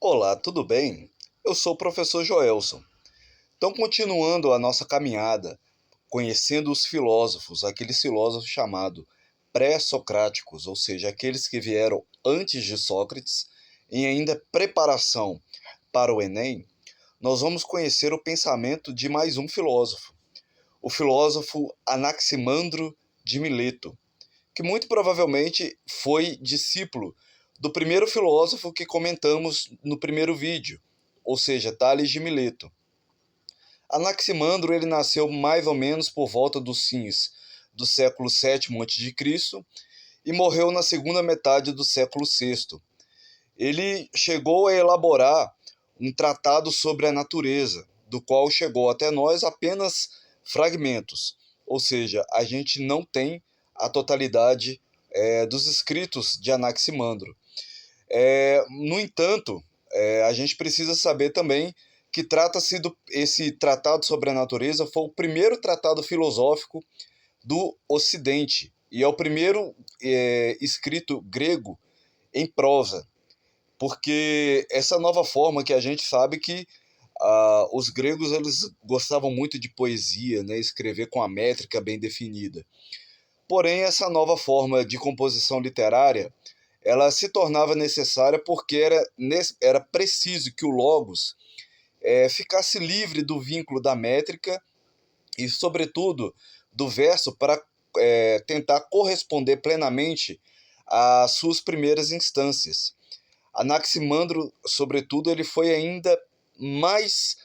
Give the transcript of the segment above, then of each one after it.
Olá, tudo bem? Eu sou o professor Joelson. Então, continuando a nossa caminhada, conhecendo os filósofos, aqueles filósofos chamados pré-socráticos, ou seja, aqueles que vieram antes de Sócrates, em ainda preparação para o Enem, nós vamos conhecer o pensamento de mais um filósofo, o filósofo Anaximandro de Mileto, que muito provavelmente foi discípulo do primeiro filósofo que comentamos no primeiro vídeo, ou seja, Tales de Mileto. Anaximandro ele nasceu mais ou menos por volta dos fins do século VII a.C. e morreu na segunda metade do século VI. Ele chegou a elaborar um tratado sobre a natureza, do qual chegou até nós apenas fragmentos, ou seja, a gente não tem a totalidade dos escritos de Anaximandro. No entanto, a gente precisa saber também que trata-se esse tratado sobre a natureza foi o primeiro tratado filosófico do Ocidente e é o primeiro escrito grego em prosa, porque essa nova forma que a gente sabe que os gregos eles gostavam muito de poesia, né, escrever com a métrica bem definida. Porém, essa nova forma de composição literária ela se tornava necessária porque era preciso que o logos ficasse livre do vínculo da métrica e, sobretudo, do verso para tentar corresponder plenamente às suas primeiras instâncias. Anaximandro, sobretudo, ele foi ainda mais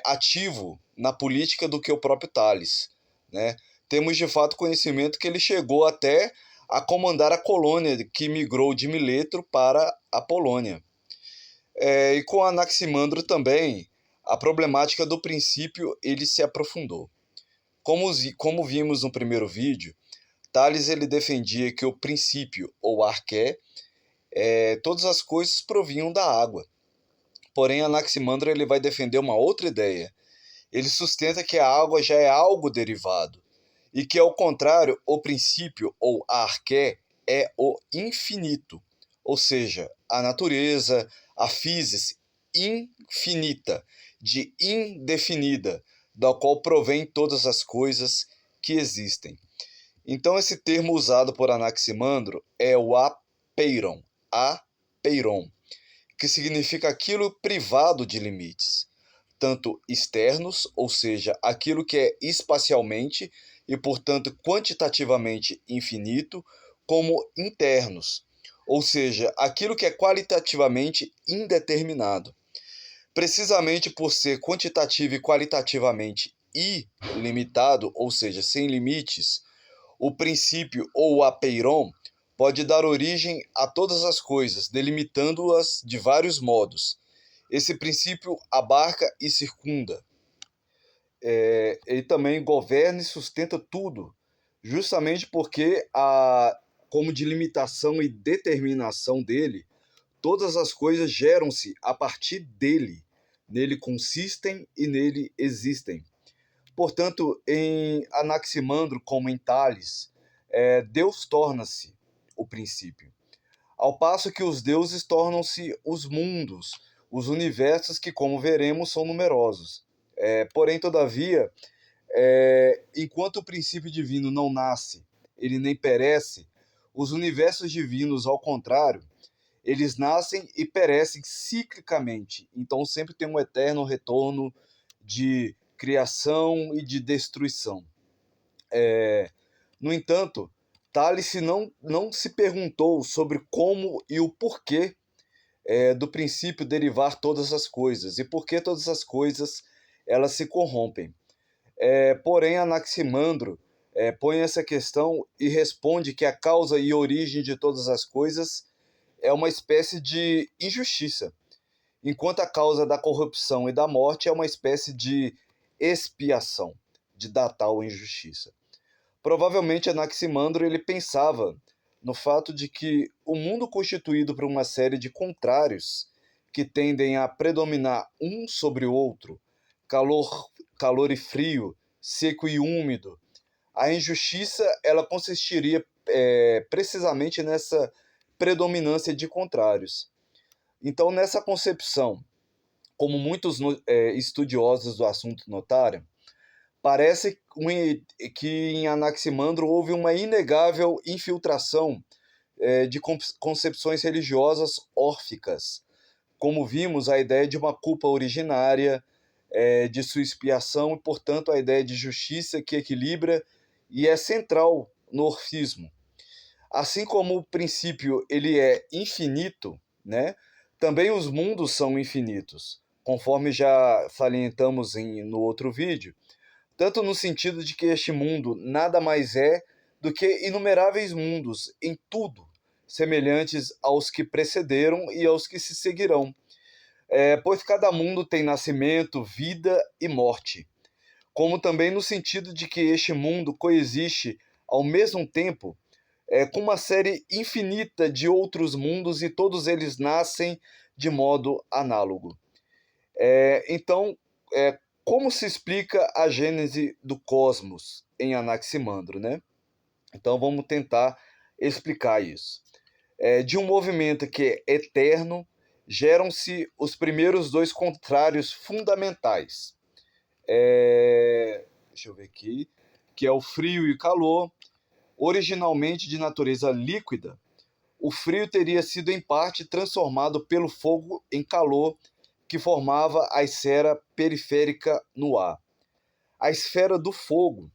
ativo na política do que o próprio Tales, né? Temos de fato conhecimento que ele chegou até a comandar a colônia que migrou de Mileto para a Polônia. E com Anaximandro também, a problemática do princípio ele se aprofundou. Como vimos no primeiro vídeo, Tales ele defendia que o princípio ou arqué, todas as coisas provinham da água. Porém, Anaximandro ele vai defender uma outra ideia. Ele sustenta que a água já é algo derivado e que, ao contrário, o princípio ou a arqué é o infinito, ou seja, a natureza, a physis infinita, de indefinida, da qual provém todas as coisas que existem. Então, esse termo usado por Anaximandro é o apeiron, que significa aquilo privado de limites, tanto externos, ou seja, aquilo que é espacialmente e, portanto, quantitativamente infinito, como internos, ou seja, aquilo que é qualitativamente indeterminado. Precisamente por ser quantitativo e qualitativamente ilimitado, ou seja, sem limites, o princípio ou apeiron pode dar origem a todas as coisas, delimitando-as de vários modos. Esse princípio abarca e circunda. Ele também governa e sustenta tudo, justamente porque, como de limitação e determinação dele, todas as coisas geram-se a partir dele. Nele consistem e nele existem. Portanto, em Anaximandro, como em Tales, Deus torna-se o princípio. Ao passo que os deuses tornam-se os mundos, os universos que, como veremos, são numerosos. Porém, todavia, enquanto o princípio divino não nasce, ele nem perece, os universos divinos, ao contrário, eles nascem e perecem ciclicamente. Então sempre tem um eterno retorno de criação e de destruição. No entanto, Tales não se perguntou sobre como e o porquê do princípio derivar todas as coisas e por que todas as coisas elas se corrompem. Porém, Anaximandro põe essa questão e responde que a causa e origem de todas as coisas é uma espécie de injustiça, enquanto a causa da corrupção e da morte é uma espécie de expiação de da tal injustiça. Provavelmente Anaximandro ele pensava no fato de que o mundo constituído por uma série de contrários que tendem a predominar um sobre o outro, calor e frio, seco e úmido, a injustiça ela consistiria precisamente nessa predominância de contrários. Então, nessa concepção, como muitos estudiosos do assunto notaram, parece que em Anaximandro houve uma inegável infiltração de concepções religiosas órficas. Como vimos, a ideia de uma culpa originária, de sua expiação e, portanto, a ideia de justiça que equilibra e é central no orfismo. Assim como o princípio ele é infinito, né, também os mundos são infinitos, conforme já salientamos no outro vídeo, tanto no sentido de que este mundo nada mais é do que inumeráveis mundos em tudo, semelhantes aos que precederam e aos que se seguirão, pois cada mundo tem nascimento, vida e morte, como também no sentido de que este mundo coexiste ao mesmo tempo com uma série infinita de outros mundos e todos eles nascem de modo análogo. Então, como se explica a gênese do cosmos em Anaximandro, né? Então vamos tentar explicar isso. De um movimento que é eterno, geram-se os primeiros dois contrários fundamentais. Deixa eu ver aqui, que é o frio e o calor. Originalmente de natureza líquida, o frio teria sido em parte transformado pelo fogo em calor que formava a esfera periférica no ar. A esfera do fogo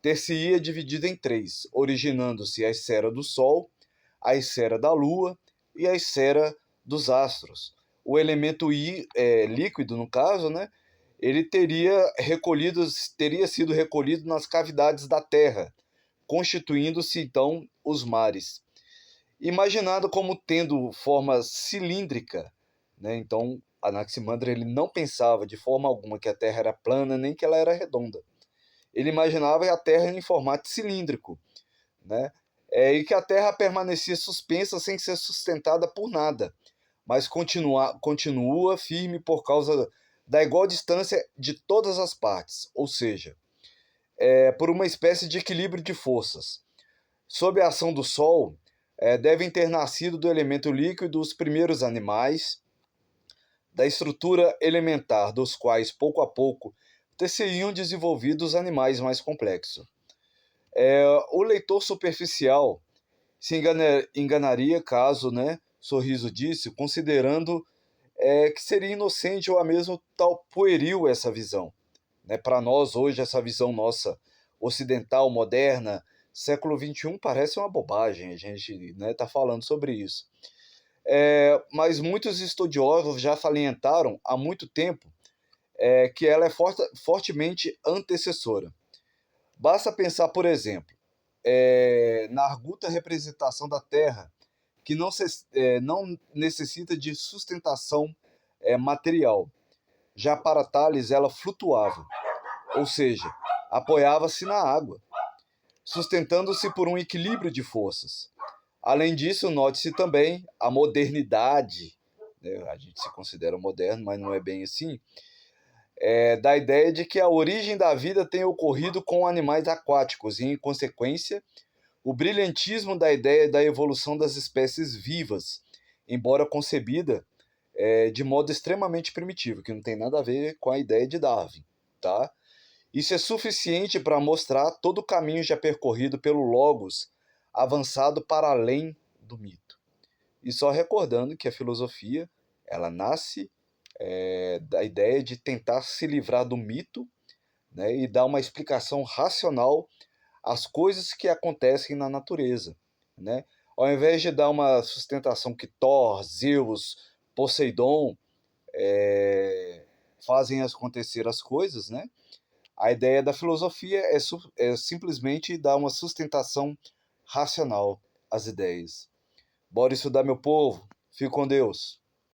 ter-se-ia dividida em três, originando-se a esfera do Sol, a esfera da Lua e a esfera dos astros. O elemento líquido, no caso, né, ele teria sido recolhido nas cavidades da Terra, constituindo-se então os mares. Imaginado como tendo forma cilíndrica, né? Então Anaximandro ele não pensava de forma alguma que a Terra era plana nem que ela era redonda. Ele imaginava a Terra em formato cilíndrico, né? E que a Terra permanecia suspensa sem ser sustentada por nada, mas continua firme por causa da igual distância de todas as partes, ou seja, por uma espécie de equilíbrio de forças. Sob a ação do Sol, devem ter nascido do elemento líquido os primeiros animais, da estrutura elementar dos quais, pouco a pouco, ter-se-iam desenvolvidos animais mais complexos. O leitor superficial se enganaria caso, né, Sorriso disse, considerando que seria inocente ou mesmo tal pueril essa visão. Né? Para nós, hoje, essa visão nossa ocidental, moderna, século XXI, parece uma bobagem a gente tá falando sobre isso. Mas muitos estudiosos já salientaram há muito tempo que ela é fortemente antecessora. Basta pensar, por exemplo, na arguta representação da Terra, que não necessita de sustentação material. Já para Tales, ela flutuava, ou seja, apoiava-se na água, sustentando-se por um equilíbrio de forças. Além disso, note-se também a modernidade, né? A gente se considera moderno, mas não é bem assim, da ideia de que a origem da vida tem ocorrido com animais aquáticos e, em consequência, o brilhantismo da ideia da evolução das espécies vivas, embora concebida de modo extremamente primitivo, que não tem nada a ver com a ideia de Darwin, tá? Isso é suficiente para mostrar todo o caminho já percorrido pelo Logos, avançado para além do mito. E só recordando que a filosofia ela nasce da ideia de tentar se livrar do mito, né, e dar uma explicação racional às coisas que acontecem na natureza. Né? Ao invés de dar uma sustentação que Thor, Zeus, Poseidon fazem acontecer as coisas, né? A ideia da filosofia é simplesmente dar uma sustentação racional às ideias. Bora estudar, meu povo. Fique com Deus.